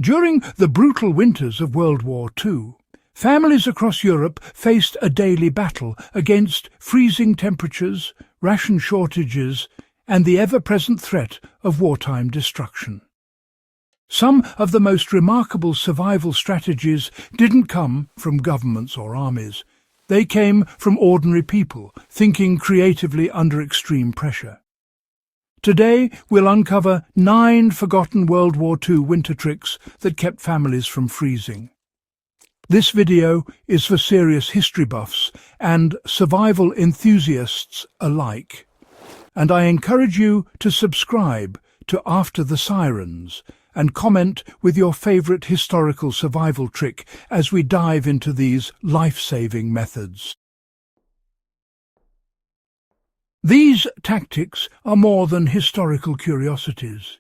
During the brutal winters of World War II, families across Europe faced a daily battle against freezing temperatures, ration shortages, and the ever-present threat of wartime destruction. Some of the most remarkable survival strategies didn't come from governments or armies. They came from ordinary people, thinking creatively under extreme pressure. Today, we'll uncover 9 forgotten World War II winter tricks that kept families from freezing. This video is for serious history buffs and survival enthusiasts alike, and I encourage you to subscribe to After the Sirens and comment with your favourite historical survival trick as we dive into these life-saving methods. These tactics are more than historical curiosities.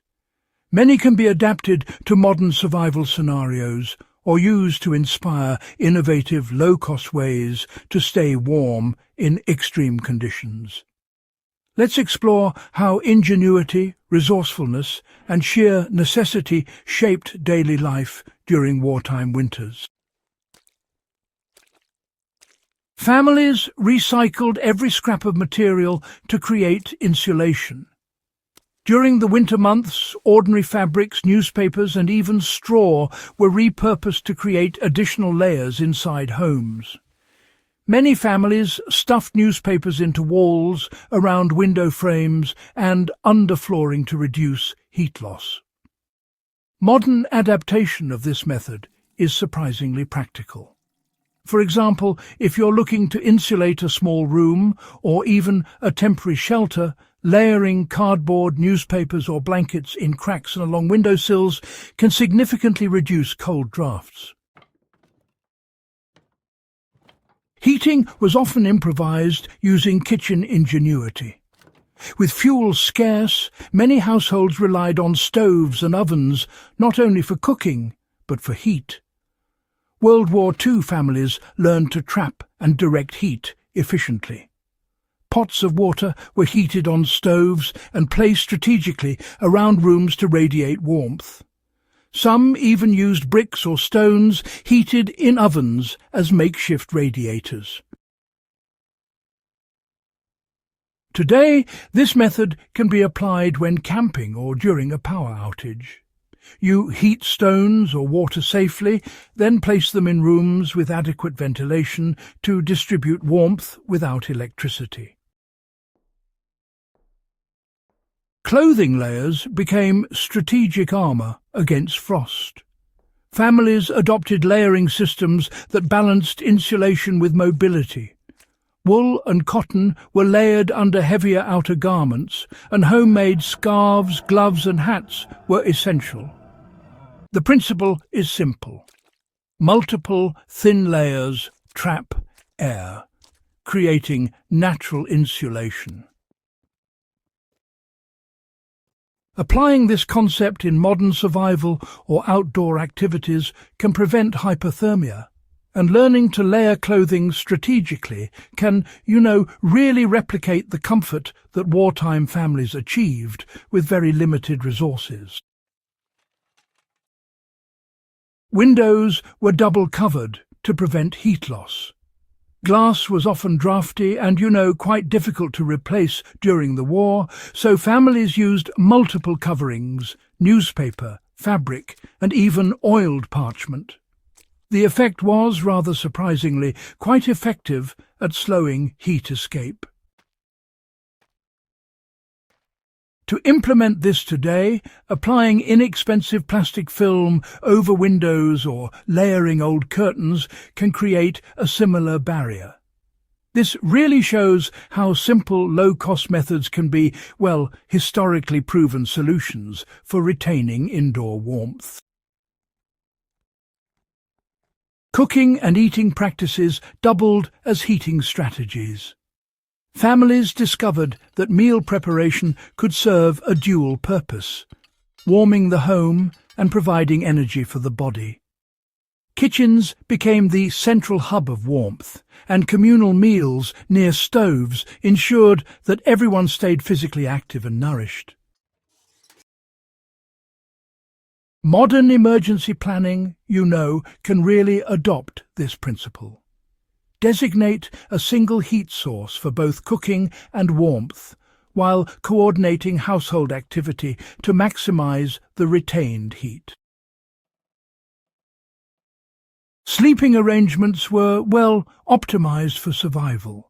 Many can be adapted to modern survival scenarios or used to inspire innovative, low-cost ways to stay warm in extreme conditions. Let's explore how ingenuity, resourcefulness, and sheer necessity shaped daily life during wartime winters. Families recycled every scrap of material to create insulation. During the winter months, ordinary fabrics, newspapers, and even straw were repurposed to create additional layers inside homes. Many families stuffed newspapers into walls, around window frames, and underflooring to reduce heat loss. Modern adaptation of this method is surprisingly practical. For example, if you're looking to insulate a small room or even a temporary shelter, layering cardboard, newspapers or blankets in cracks and along windowsills can significantly reduce cold drafts. Heating was often improvised using kitchen ingenuity. With fuel scarce, many households relied on stoves and ovens not only for cooking, but for heat. World War II families learned to trap and direct heat efficiently. Pots of water were heated on stoves and placed strategically around rooms to radiate warmth. Some even used bricks or stones heated in ovens as makeshift radiators. Today, this method can be applied when camping or during a power outage. You heat stones or water safely, then place them in rooms with adequate ventilation to distribute warmth without electricity. Clothing layers became strategic armour against frost. Families adopted layering systems that balanced insulation with mobility. Wool and cotton were layered under heavier outer garments, and homemade scarves, gloves and hats were essential. The principle is simple. Multiple thin layers trap air, creating natural insulation. Applying this concept in modern survival or outdoor activities can prevent hypothermia, and learning to layer clothing strategically can, really replicate the comfort that wartime families achieved with very limited resources. Windows were double covered to prevent heat loss. Glass was often drafty and, quite difficult to replace during the war, so families used multiple coverings, newspaper, fabric, and even oiled parchment. The effect was, rather surprisingly, quite effective at slowing heat escape. To implement this today, applying inexpensive plastic film over windows or layering old curtains can create a similar barrier. This really shows how simple, low-cost methods can be, historically proven solutions for retaining indoor warmth. Cooking and eating practices doubled as heating strategies. Families discovered that meal preparation could serve a dual purpose, warming the home and providing energy for the body. Kitchens became the central hub of warmth, and communal meals near stoves ensured that everyone stayed physically active and nourished. Modern emergency planning, can really adopt this principle. Designate a single heat source for both cooking and warmth, while coordinating household activity to maximize the retained heat. Sleeping arrangements were well optimized for survival.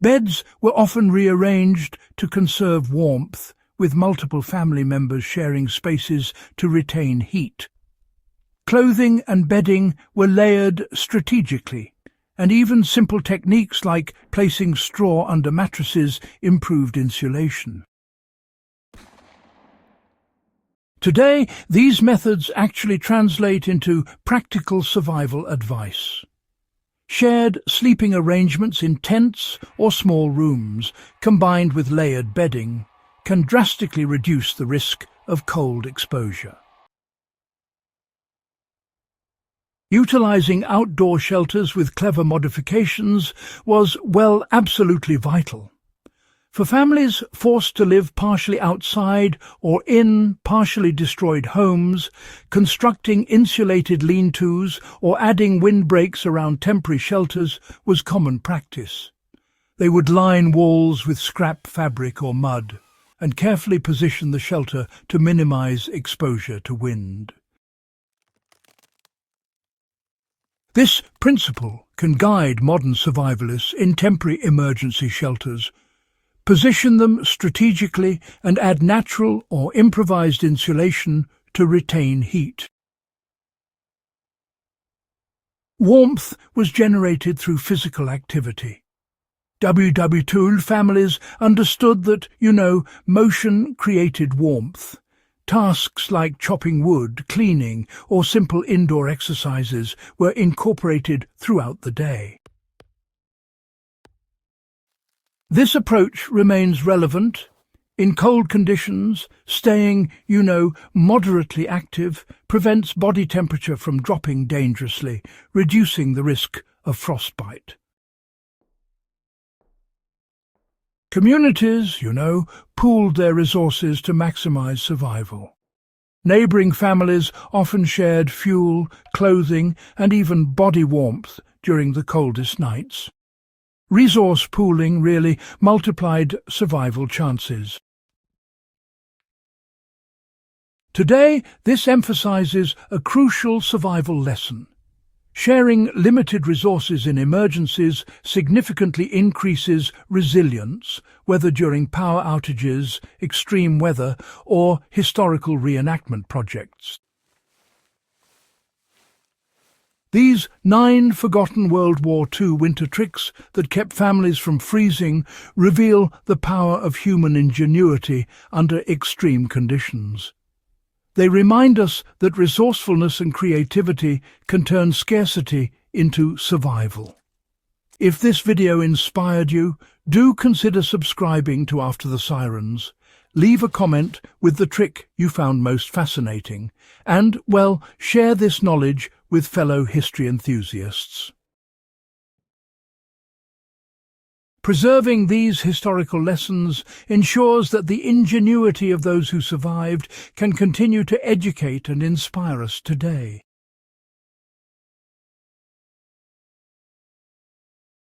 Beds were often rearranged to conserve warmth, with multiple family members sharing spaces to retain heat. Clothing and bedding were layered strategically, and even simple techniques like placing straw under mattresses improved insulation. Today, these methods actually translate into practical survival advice. Shared sleeping arrangements in tents or small rooms, combined with layered bedding, can drastically reduce the risk of cold exposure. Utilizing outdoor shelters with clever modifications was, absolutely vital. For families forced to live partially outside or in partially destroyed homes, constructing insulated lean-tos or adding windbreaks around temporary shelters was common practice. They would line walls with scrap fabric or mud, and carefully position the shelter to minimize exposure to wind. This principle can guide modern survivalists in temporary emergency shelters. Position them strategically and add natural or improvised insulation to retain heat. Warmth was generated through physical activity. WWII families understood that, motion created warmth. Tasks like chopping wood, cleaning, or simple indoor exercises were incorporated throughout the day. This approach remains relevant. In cold conditions, staying, moderately active prevents body temperature from dropping dangerously, reducing the risk of frostbite. Communities, pooled their resources to maximize survival. Neighboring families often shared fuel, clothing, and even body warmth during the coldest nights. Resource pooling really multiplied survival chances. Today, this emphasizes a crucial survival lesson. Sharing limited resources in emergencies significantly increases resilience, whether during power outages, extreme weather, or historical reenactment projects. These 9 forgotten World War II winter tricks that kept families from freezing reveal the power of human ingenuity under extreme conditions. They remind us that resourcefulness and creativity can turn scarcity into survival. If this video inspired you, do consider subscribing to After the Sirens. Leave a comment with the trick you found most fascinating, and, share this knowledge with fellow history enthusiasts. Preserving these historical lessons ensures that the ingenuity of those who survived can continue to educate and inspire us today.